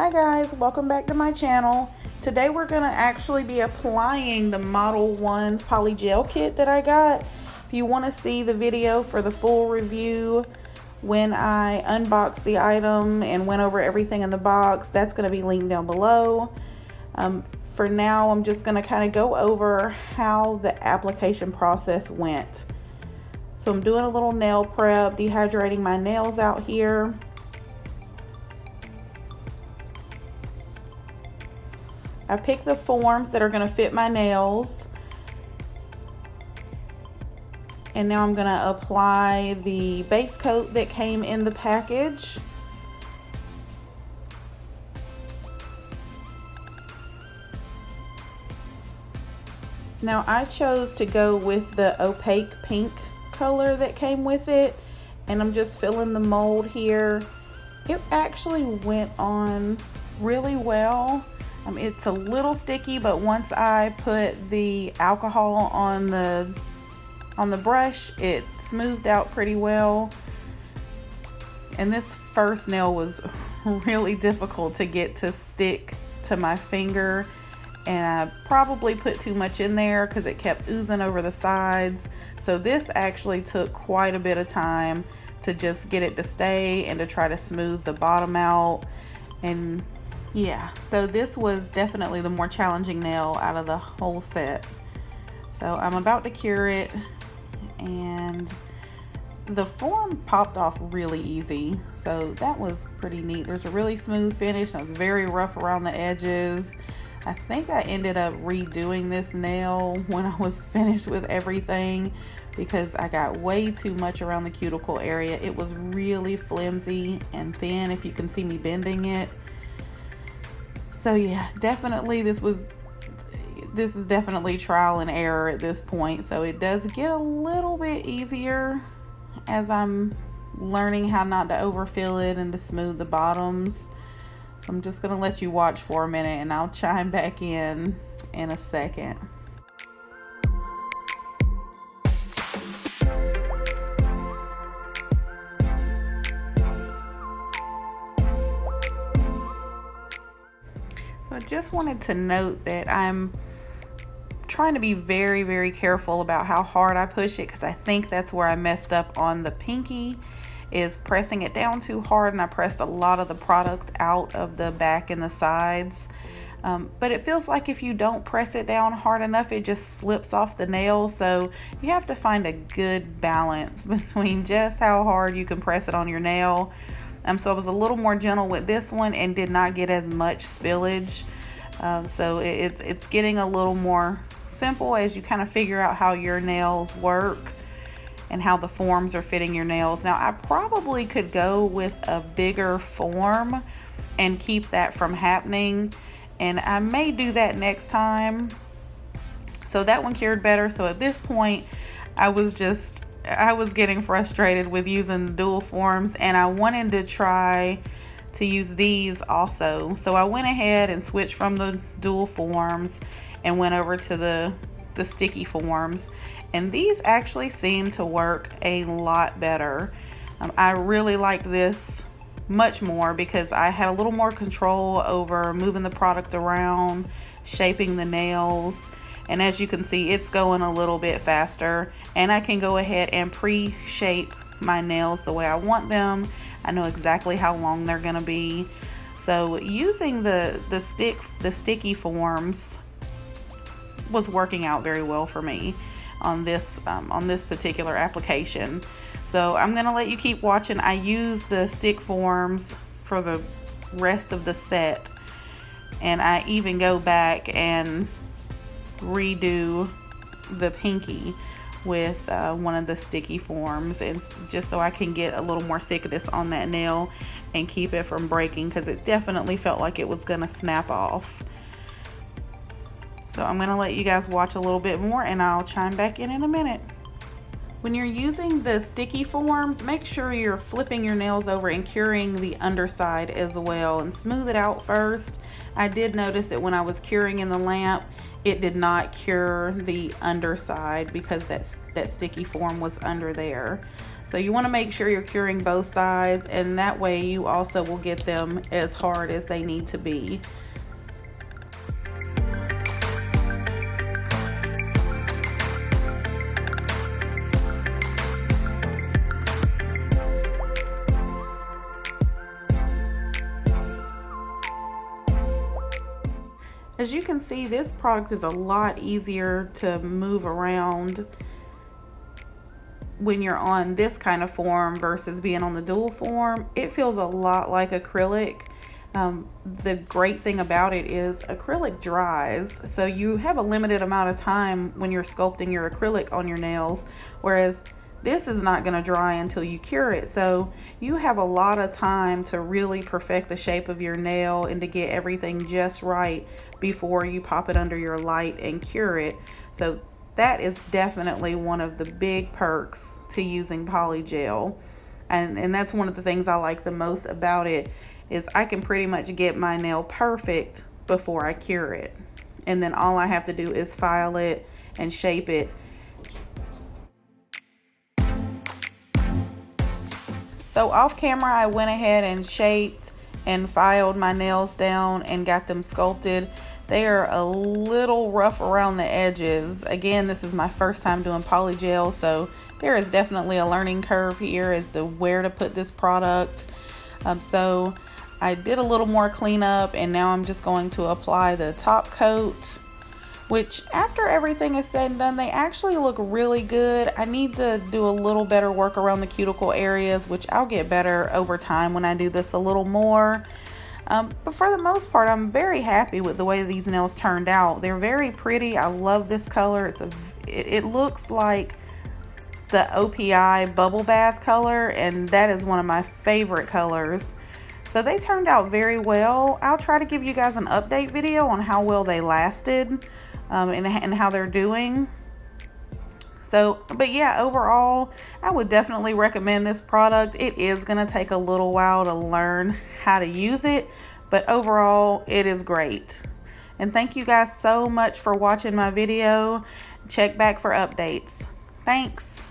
Hi guys, welcome back to my channel. Today we're going to actually be applying the ModelOnes Polygel Kit that I got. If you want to see the video for the full review when I unboxed the item and went over everything in the box, that's going to be linked down below. For now, I'm just going to kind of go over how the application process went. So I'm doing a little nail prep, dehydrating my nails out here. I picked the forms that are going to fit my nails. And now I'm going to apply the base coat that came in the package. Now I chose to go with the opaque pink color that came with it, and I'm just filling the mold here. It actually went on really well. It's a little sticky, but once I put the alcohol on the brush, it smoothed out pretty well. And this first nail was really difficult to get to stick to my finger, and I probably put too much in there because it kept oozing over the sides. So this actually took quite a bit of time to just get it to stay and to try to smooth the bottom out. And yeah, so this was definitely the more challenging nail out of the whole set. So I'm about to cure it, and the form popped off really easy, so that was pretty neat. There's a really smooth finish, and it was very rough around the edges. I think I ended up redoing this nail when I was finished with everything because I got way too much around the cuticle area. It was really flimsy and thin, if you can see me bending it. So yeah, definitely this is definitely trial and error at this point. So it does get a little bit easier as I'm learning how not to overfill it and to smooth the bottoms. So I'm just gonna let you watch for a minute, and I'll chime back in a second. I just wanted to note that I'm trying to be very, very careful about how hard I push it, because I think that's where I messed up on the pinky, is pressing it down too hard, and I pressed a lot of the product out of the back and the sides. But it feels like if you don't press it down hard enough, it just slips off the nail. So you have to find a good balance between just how hard you can press it on your nail. So I was a little more gentle with this one and did not get as much spillage. So it's getting a little more simple as you kind of figure out how your nails work and how the forms are fitting your nails. Now I probably could go with a bigger form and keep that from happening, and I may do that next time. So that one cured better. So at this point I was getting frustrated with using the dual forms, and I wanted to try to use these also. So I went ahead and switched from the dual forms and went over to the sticky forms, and these actually seem to work a lot better. I really liked this much more because I had a little more control over moving the product around, shaping the nails. And as you can see, it's going a little bit faster, and I can go ahead and pre-shape my nails the way I want them. I know exactly how long they're going to be. So using the sticky forms was working out very well for me on this particular application. So I'm going to let you keep watching. I use the stick forms for the rest of the set, and I even go back and redo the pinky with one of the sticky forms, and just so I can get a little more thickness on that nail and keep it from breaking, because it definitely felt like it was gonna snap off. So I'm gonna let you guys watch a little bit more, and I'll chime back in a minute. When you're using the sticky forms, make sure you're flipping your nails over and curing the underside as well, and smooth it out first. I did notice that when I was curing in the lamp, it did not cure the underside because that sticky form was under there. So you want to make sure you're curing both sides, and that way you also will get them as hard as they need to be. As you can see, this product is a lot easier to move around when you're on this kind of form versus being on the dual form. It feels a lot like acrylic. The great thing about it is acrylic dries, so you have a limited amount of time when you're sculpting your acrylic on your nails, whereas this is not going to dry until you cure it. So you have a lot of time to really perfect the shape of your nail and to get everything just right before you pop it under your light and cure it. So that is definitely one of the big perks to using polygel. And that's one of the things I like the most about it, is I can pretty much get my nail perfect before I cure it. And then all I have to do is file it and shape it. So off camera, I went ahead and shaped and filed my nails down and got them sculpted. They are a little rough around the edges. Again, this is my first time doing polygel, so there is definitely a learning curve here as to where to put this product. So I did a little more cleanup, and now I'm just going to apply the top coat, which after everything is said and done, they actually look really good. I need to do a little better work around the cuticle areas, which I'll get better over time when I do this a little more. But for the most part, I'm very happy with the way these nails turned out. They're very pretty. I love this color. It looks like the OPI bubble bath color, and that is one of my favorite colors. So they turned out very well. I'll try to give you guys an update video on how well they lasted, and how they're doing. But yeah, overall, I would definitely recommend this product. It is going to take a little while to learn how to use it, but overall, it is great. And thank you guys so much for watching my video. Check back for updates. Thanks.